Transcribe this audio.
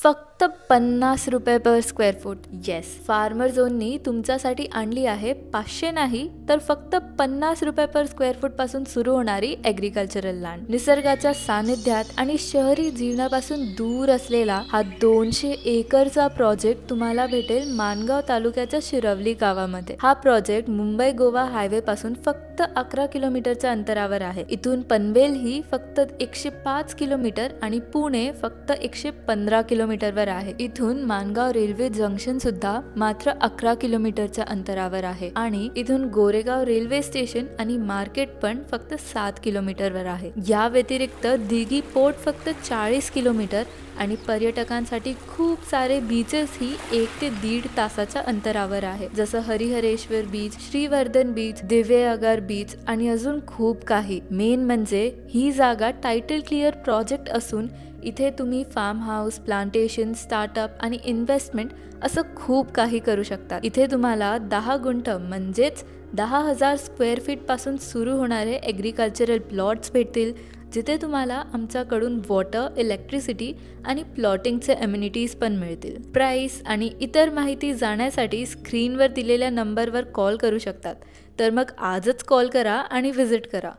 फक्त 50 रुपये पर स्क्वेअर फूट. येस, फार्मर झोननी तुमच्यासाठी आणली आहे 500 नाही तर फक्त 50 रुपये पर स्क्वेअर फूट पासून सुरू होणारी ॲग्रिकल्चरल लँड. निसर्गाच्या सानिध्यात आणि शहरी जीवनापासून दूर असलेला हा 200 एकरचा प्रोजेक्ट तुम्हाला भेटेल माणगाव तालुक्याच्या शिरवली गावामध्ये. हा प्रोजेक्ट मुंबई गोवा हायवे पासून फक्त 11 किलोमीटरच्या अंतरावर आहे. इथून पनवेल ही फक्त 105 किलोमीटर आणि पुणे फक्त 115 किलोमीटरवर आहे. इथून माणगाव रेल्वे जंक्शन सुद्धा मात्र 11 किलोमीटरच्या अंतरावर आहे आणि इथून गोरेगाव रेल्वे स्टेशन आणि मार्केट पण फक्त 7 किलोमीटरवर आहे. या व्यतिरिक्त दिघी पोर्ट फक्त 40 किलोमीटर आणि पर्यटकांसाठी खूप सारे बीचेस ही 1 ते 1.5 तासाच्या अंतरावर आहे, जसं Harihareshwar beach, Shrivardhan beach, Diveagar beach आणि अजून खूप काही. मेन म्हणजे ही जागा टायटल क्लिअर प्रोजेक्ट असून इथे तुम्ही फार्म हाऊस, प्लांटेशन, स्टार्टअप आणि इन्व्हेस्टमेंट असं खूप काही करू शकता. इथे तुम्हाला 10 गुंठ म्हणजेच 10,000 स्क्वेअर फीट पासून सुरू होणारे ॲग्रिकल्चरल प्लॉट्स भेटतील, जिथे तुम्हाला आमच्याकडून वॉटर, इलेक्ट्रिसिटी आणि प्लॉटिंगचे अम्युनिटीज पण मिळतील. प्राइस आणि इतर माहिती जाण्यासाठी स्क्रीनवर दिलेल्या नंबरवर कॉल करू शकतात. तर मग आजच कॉल करा आणि व्हिजिट करा.